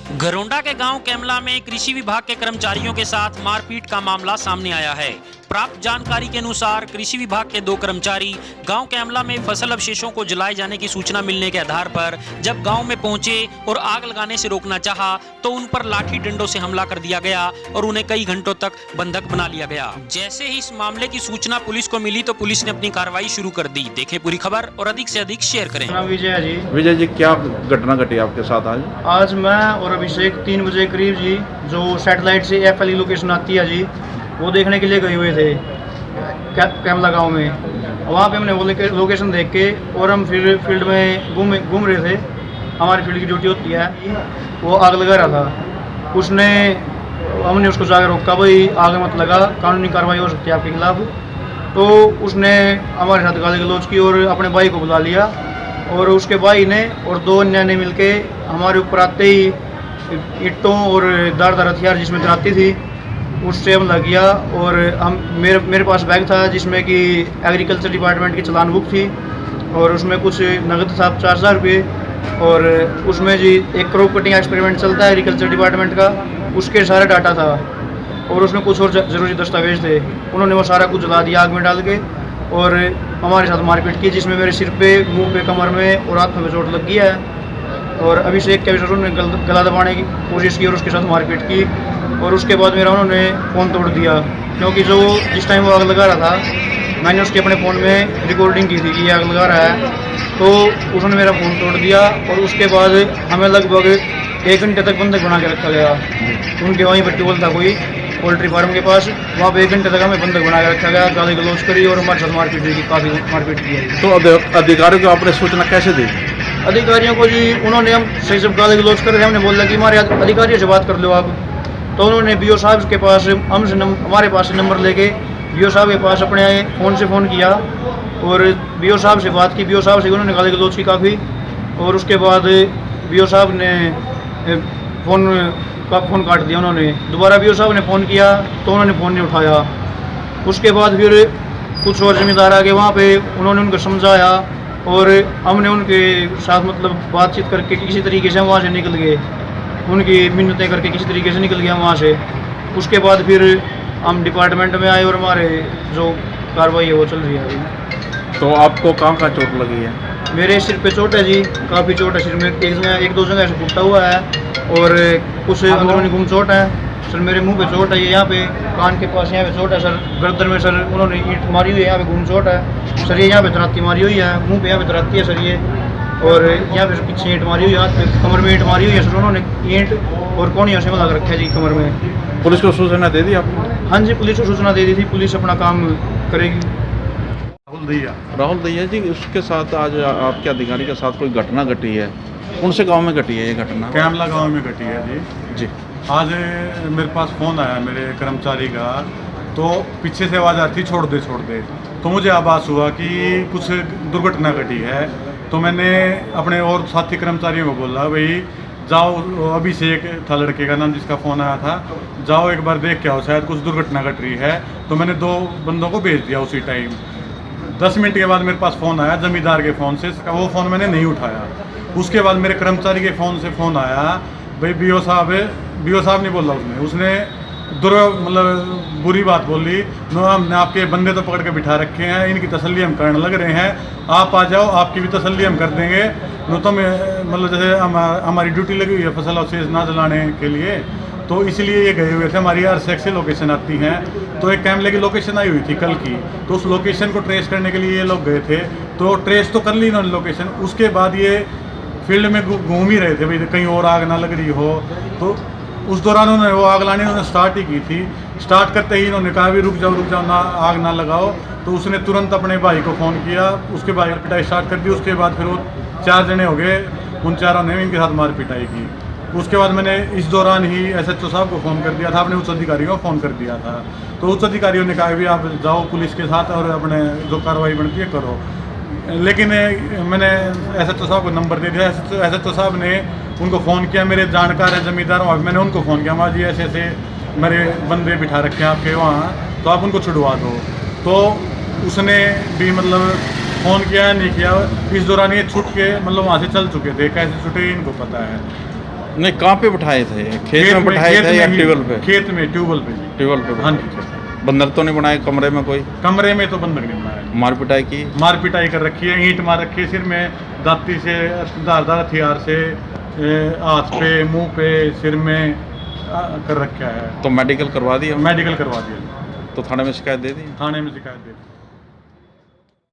घरोंडा के गांव कैमला में कृषि विभाग के कर्मचारियों के साथ मारपीट का मामला सामने आया है। प्राप्त जानकारी के अनुसार कृषि विभाग के 2 कर्मचारी गांव कैमला में फसल अवशेषों को जलाए जाने की सूचना मिलने के आधार पर जब गांव में पहुंचे और आग लगाने से रोकना चाहा तो उन पर लाठी डंडों से हमला कर दिया गया और उन्हें कई घंटों तक बंधक बना लिया गया। जैसे ही इस मामले की सूचना पुलिस को मिली तो पुलिस ने अपनी कार्रवाई शुरू कर दी। देखें पूरी खबर और अधिक से अधिक शेयर करें। विजय जी, क्या घटना घटी आपके साथ आज? आज मैं और अभिषेक 3 बजे करीब जी, जो सैटेलाइट से FLE लोकेशन आती है जी, वो देखने के लिए गए हुए थे कैमला गांव में। वहाँ पे हमने वो लोकेशन देख के और हम फिर फील्ड में घूम रहे थे। हमारी फील्ड की ड्यूटी होती है, वो आग लगा रहा था। हमने उसको जाकर रोका, भाई आग मत लगा, कानूनी कार्रवाई हो सकती है आपके खिलाफ। तो उसने हमारे साथ गाली गलौज की और अपने भाई को बुला लिया और उसके भाई ने और 2 अन्य ने मिलके हमारे ऊपर आते ही ईंटों और धारदार हथियार जिसमें दराती थी उससे हमला किया। और मेरे पास बैग था जिसमें कि एग्रीकल्चर डिपार्टमेंट की चालान बुक थी और उसमें कुछ नगद था 4000 रुपये। और उसमें जी एक क्रॉप कटिंग एक्सपेरिमेंट चलता है एग्रीकल्चर डिपार्टमेंट का, उसके सारे डाटा था और उसमें कुछ और ज़रूरी दस्तावेज थे। उन्होंने वो सारा कुछ जला दिया आग में डाल के और हमारे साथ मारपीट की, जिसमें मेरे सिर पे, मुंह पे, कमर में और हाथ में चोट लग गई है। और अभिषेक के विषय उन्होंने गला दबाने की कोशिश की और उसके साथ मारपीट की। और उसके बाद मेरा उन्होंने फ़ोन तोड़ दिया, क्योंकि जिस टाइम वो आग लगा रहा था मैंने उसके अपने फ़ोन में रिकॉर्डिंग की थी कि ये आग लगा रहा है। तो उन्होंने मेरा फ़ोन तोड़ दिया और उसके बाद हमें लगभग 1 घंटे तक बंधक बना के रखा गया। उनके वहीं पर ट्यूबवेल था कोई पोल्ट्री फार्म के पास, वहाँ पे 1 घंटे तक हमें बंधक बना के रखा गया। गाली गलौज करी और हमारे साथ मारपीट हुई, काफ़ी मारपीट की। तो अधिकारियों को आपने सूचना कैसे दी? अधिकारियों को जी उन्होंने हम सही सब गाली गलौज कर रहे, हमने बोला कि हमारे अधिकारियों से बात कर लो आप। तो उन्होंने BO साहब के पास हमारे पास से नंबर लेके BO साहब के पास अपने फ़ोन से फ़ोन किया और BO साहब से बात की। BO साहब से उन्होंने गाली गलौज की काफ़ी। और उसके बाद BO साहब ने फ़ोन काट दिया। उन्होंने दोबारा BO साहब ने फ़ोन किया तो उन्होंने फ़ोन नहीं उठाया। उसके बाद फिर कुछ और ज़िम्मेदार आ गए वहाँ पे, उन्होंने उनको समझाया और हमने उनके साथ मतलब बातचीत करके किसी तरीके से हम वहाँ से निकल गए, उनकी मिन्नतें करके किसी तरीके से निकल गया वहाँ से। उसके बाद फिर हम डिपार्टमेंट में आए और हमारे जो कार्रवाई है वो चल रही है अभी। तो आपको कहाँ चोट लगी है? मेरे सिर पे चोट है जी, काफ़ी चोट है सिर में, एक दो जगह से फूटा हुआ है और कुछ अंदरूनी घूम चोट है। सर मेरे मुंह पे चोट है, ये यहाँ पे कान के पास यहाँ पे चोट है सर, गर्दन में सर उन्होंने ईंट मारी हुई है, यहाँ पे घूम चोट है सर, ये यहाँ पे दराती मारी हुई है, मुंह पे यहाँ पे दराती है सर ये, और यहाँ पे पीछे ईंट मारी हुई है, हाथ पे कमर में ईंट मारी हुई है सर, उन्होंने ईंट और कोनियों से लगा रखा है जी कमर में। पुलिस को सूचना दे दी आपने? हाँ जी, पुलिस को सूचना दे दी थी, पुलिस अपना काम करेगी। राहुल दैया जी, उसके साथ आज आपके अधिकारी के साथ कोई घटना घटी है, कौन से गांव में घटी है ये घटना? कैमला गांव में घटी है जी। जी, आज मेरे पास फ़ोन आया मेरे कर्मचारी का, तो पीछे से आवाज़ आती छोड़ दे, तो मुझे आभास हुआ कि कुछ दुर्घटना घटी है। तो मैंने अपने और साथी कर्मचारियों को बोला, भाई जाओ, अभिषेक था लड़के का नाम जिसका फ़ोन आया था, जाओ एक बार देख के आओ, शायद कुछ दुर्घटना घट रही है। तो मैंने 2 बंदों को भेज दिया उसी टाइम। 10 मिनट के बाद मेरे पास फ़ोन आया जमींदार के फ़ोन से, वो फ़ोन मैंने नहीं उठाया। उसके बाद मेरे कर्मचारी के फ़ोन से फ़ोन आया, भाई BO साहब नहीं बोला उसने मतलब बुरी बात बोली, हमने आपके बंदे तो पकड़ के बिठा रखे हैं, इनकी तसल्ली हम करने लग रहे हैं, आप आ जाओ, आपकी भी तसल्ली हम कर देंगे। तो मतलब जैसे हमारी ड्यूटी लगी हुई है फसल अवशेष ना जलाने के लिए, तो इसलिए ये गए हुए थे। हमारी RSEC से लोकेशन आती हैं, तो एक कैमले की लोकेशन आई हुई थी कल की, तो उस लोकेशन को ट्रेस करने के लिए ये लोग गए थे। तो ट्रेस तो कर ली इन्होंने लोकेशन, उसके बाद ये फील्ड में घूम ही रहे थे, भाई कहीं और आग ना लग रही हो। तो उस दौरान उन्होंने वो आग लानी उन्होंने स्टार्ट ही की थी। स्टार्ट करते ही इन्होंने कहा भी रुक जाओ ना, आग ना लगाओ। तो उसने तुरंत अपने भाई को फ़ोन किया, उसके भाई ने पिटाई स्टार्ट कर दी। उसके बाद फिर वो 4 जने हो गए, उन चारों ने इनके साथ मार पिटाई की। उसके बाद मैंने इस दौरान ही SHO साहब को फ़ोन कर दिया था, अपने उच्च अधिकारियों को फ़ोन कर दिया था। तो उच्च अधिकारियों ने कहा भी आप जाओ पुलिस के साथ और अपने जो कार्रवाई बनती है करो। लेकिन मैंने SHO साहब को नंबर दे दिया। SHO साहब ने उनको फ़ोन किया, मेरे जानकार हैं जमींदार, वहाँ मैंने उनको फ़ोन किया, माँ जी ऐसे मेरे बंदे बिठा रखे हैं आपके वहाँ, तो आप उनको छुड़वा दो। तो उसने भी मतलब फ़ोन किया नहीं किया, इस दौरान ये छूट के मतलब वहाँ से चल चुके थे, कैसे छूटे इनको पता है। नहीं, कहाँ पे बिठाए थे? खेत में बिठाए थे या ही- ट्यूबवेल पे? खेत में, ट्यूबवेल पे जी। ट्यूबवेल पे हाँ बिठाए। जी, खेत में। बंदर तो नहीं बनाए कमरे में कोई? कमरे में तो बंदक नहीं बनाया। मार पिटाई की? मार पिटाई कर रखी है, ईंट मार रखी है सिर में, दाती से, धारदार हथियार से, हाथ पे, मुंह पे, सिर में कर रखा है। तो मेडिकल करवा दिया? मेडिकल करवा दिया, तो थाने में शिकायत दे दी? थाने में शिकायत दे दी।